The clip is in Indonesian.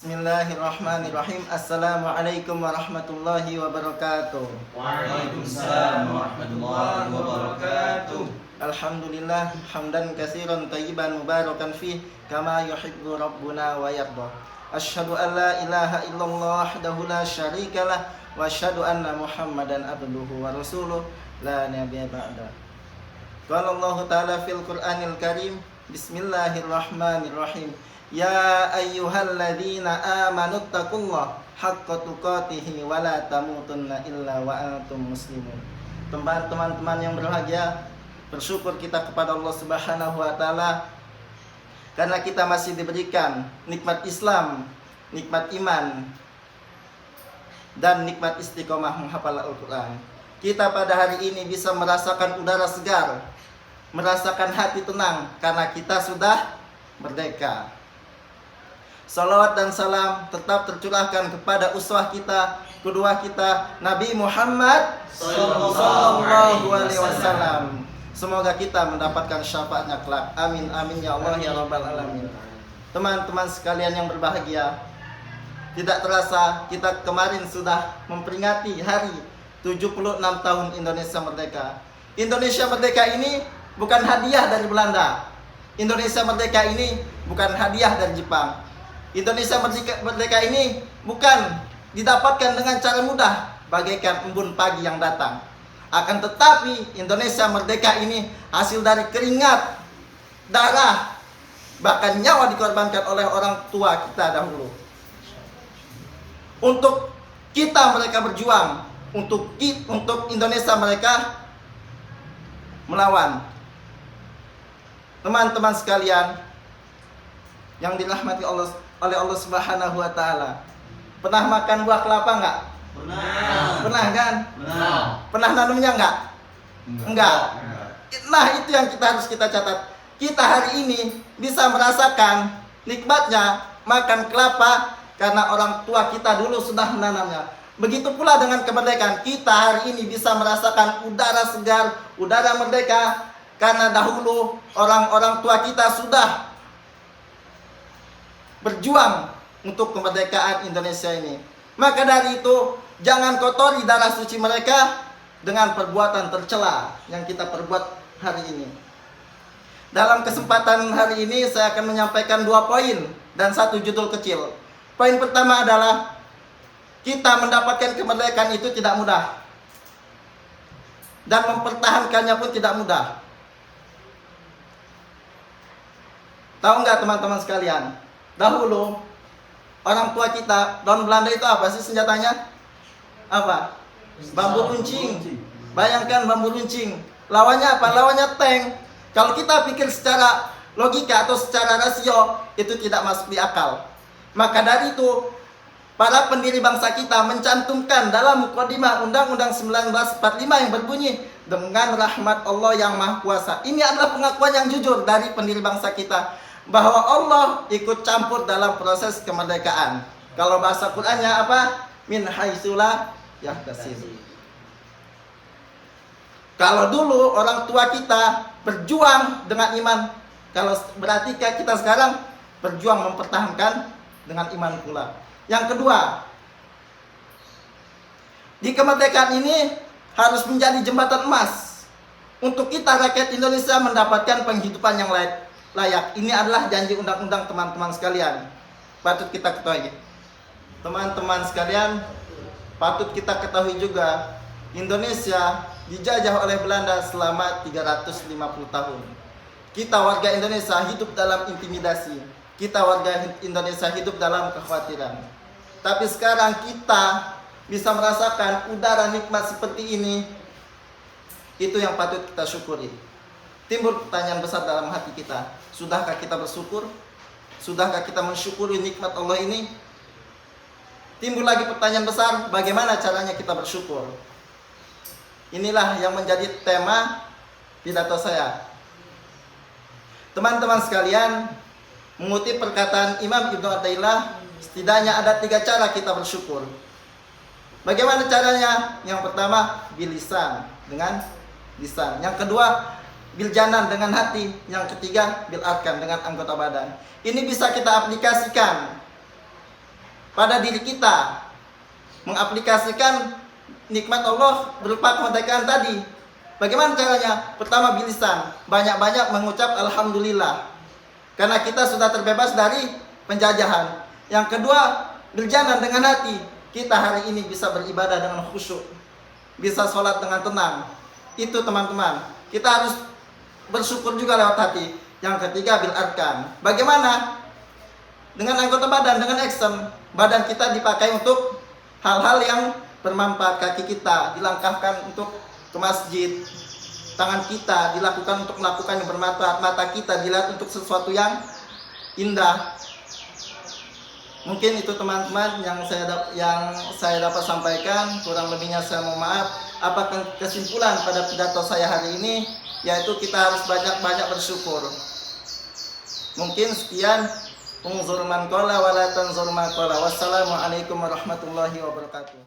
Bismillahirrahmanirrahim. Assalamualaikum warahmatullahi wabarakatuh. Waalaikumsalam warahmatullahi wabarakatuh. Alhamdulillah hamdan katsiran thayyiban mubarakan fih kama yuhibbu rabbuna wa yarda. Asyhadu an la ilaha illallah wahdahu la syarikalah wa asyhadu anna Muhammadan abduhu wa rasuluh la nabiyya ba'da. Qala Allah Ta'ala fil Qur'anil Karim. Bismillahirrahmanirrahim. Ya ayyuhalladzina amanu taqullaha haqqa tuqatih wa la tamutunna illa wa antum muslimun. Teman-teman yang berbahagia, bersyukur kita kepada Allah Subhanahu wa taala karena kita masih diberikan nikmat Islam, nikmat iman, dan nikmat istiqomah menghafal Al-Qur'an. Kita pada hari ini bisa merasakan udara segar, merasakan hati tenang karena kita sudah merdeka. Salawat dan salam tetap tercurahkan kepada uswah kita, kedua kita, Nabi Muhammad sallallahu alaihi wasallam. Semoga kita mendapatkan syafaatnya kelak. Amin amin ya Allah ya rabbal alamin. Teman-teman sekalian yang berbahagia, tidak terasa kita kemarin sudah memperingati hari 76 tahun Indonesia merdeka. Indonesia merdeka ini bukan hadiah dari Belanda. Indonesia merdeka ini bukan hadiah dari Jepang. Indonesia merdeka ini bukan didapatkan dengan cara mudah bagaikan embun pagi yang datang. Akan tetapi Indonesia merdeka ini hasil dari keringat, darah, bahkan nyawa dikorbankan oleh orang tua kita dahulu. Untuk kita mereka berjuang, untuk Indonesia mereka melawan. Teman-teman sekalian yang dirahmati oleh Allah Subhanahu wa taala. Pernah makan buah kelapa enggak? Pernah. Pernah kan? Pernah. Pernah nanamnya enggak? Enggak. Nah, itu yang harus kita catat. Kita hari ini bisa merasakan nikmatnya makan kelapa karena orang tua kita dulu sudah menanamnya. Begitu pula dengan kemerdekaan. Kita hari ini bisa merasakan udara segar, udara merdeka karena dahulu orang-orang tua kita sudah berjuang untuk kemerdekaan Indonesia ini. Maka dari itu, jangan kotori darah suci mereka dengan perbuatan tercela yang kita perbuat hari ini. Dalam kesempatan hari ini, saya akan menyampaikan 2 poin dan 1 judul kecil. Poin pertama adalah kita mendapatkan kemerdekaan itu tidak mudah, dan mempertahankannya pun tidak mudah. Tahu nggak teman-teman sekalian? Dahulu orang tua kita, daun Belanda itu apa sih senjatanya? Apa? Bambu runcing. Bayangkan bambu runcing. Lawannya apa? Lawannya tank. Kalau kita pikir secara logika atau secara rasio, itu tidak masuk di akal. Maka dari itu, para pendiri bangsa kita mencantumkan dalam mukadimah Undang-Undang 1945 yang berbunyi, dengan rahmat Allah yang Maha Kuasa. Ini adalah pengakuan yang jujur dari pendiri bangsa kita, bahwa Allah ikut campur dalam proses kemerdekaan. Kalau bahasa Qur'annya apa? Min haitsula yahtasib. Kalau dulu orang tua kita berjuang dengan iman, kalau berarti kita sekarang berjuang mempertahankan dengan iman pula. Yang kedua, di kemerdekaan ini harus menjadi jembatan emas untuk kita rakyat Indonesia mendapatkan penghidupan yang layak. Ini adalah janji undang-undang teman-teman sekalian. Patut kita ketahui. Teman-teman sekalian, patut kita ketahui juga, Indonesia dijajah oleh Belanda selama 350 tahun. Kita warga Indonesia hidup dalam intimidasi. Kita warga Indonesia hidup dalam kekhawatiran. Tapi sekarang kita bisa merasakan udara nikmat seperti ini. Itu yang patut kita syukuri. Timbul pertanyaan besar dalam hati kita. Sudahkah kita bersyukur? Sudahkah kita mensyukuri nikmat Allah ini? Timbul lagi pertanyaan besar, bagaimana caranya kita bersyukur? Inilah yang menjadi tema pidato saya. Teman-teman sekalian, mengutip perkataan Imam Ibnu Athaillah, setidaknya ada 3 cara kita bersyukur. Bagaimana caranya? Yang pertama, bilisan, dengan lisan. Yang kedua, biljanan, dengan hati. Yang ketiga, bil arkan, dengan anggota badan. Ini bisa kita aplikasikan pada diri kita, mengaplikasikan nikmat Allah berupa kemerdekaan tadi. Bagaimana caranya? Pertama, bilisan, banyak-banyak mengucap alhamdulillah, karena kita sudah terbebas dari penjajahan. Yang kedua, berjalan dengan hati. Kita hari ini bisa beribadah dengan khusyuk, bisa sholat dengan tenang. Itu teman-teman, kita harus bersyukur juga lewat hati. Yang ketiga, bil arkan. Bagaimana? Dengan anggota badan, dengan action. Badan kita dipakai untuk hal-hal yang bermanfaat. Kaki kita dilangkahkan untuk ke masjid. Tangan kita dilakukan untuk melakukan yang bermanfaat. Mata kita dilihat untuk sesuatu yang indah. Mungkin itu teman-teman yang saya dapat sampaikan. Kurang lebihnya saya mohon maaf. Apakah kesimpulan pada pidato saya hari ini? Yaitu kita harus banyak-banyak bersyukur. Mungkin sekian. Unzur man qala wa la tanzur ma qala. Wassalamualaikum warahmatullahi wabarakatuh.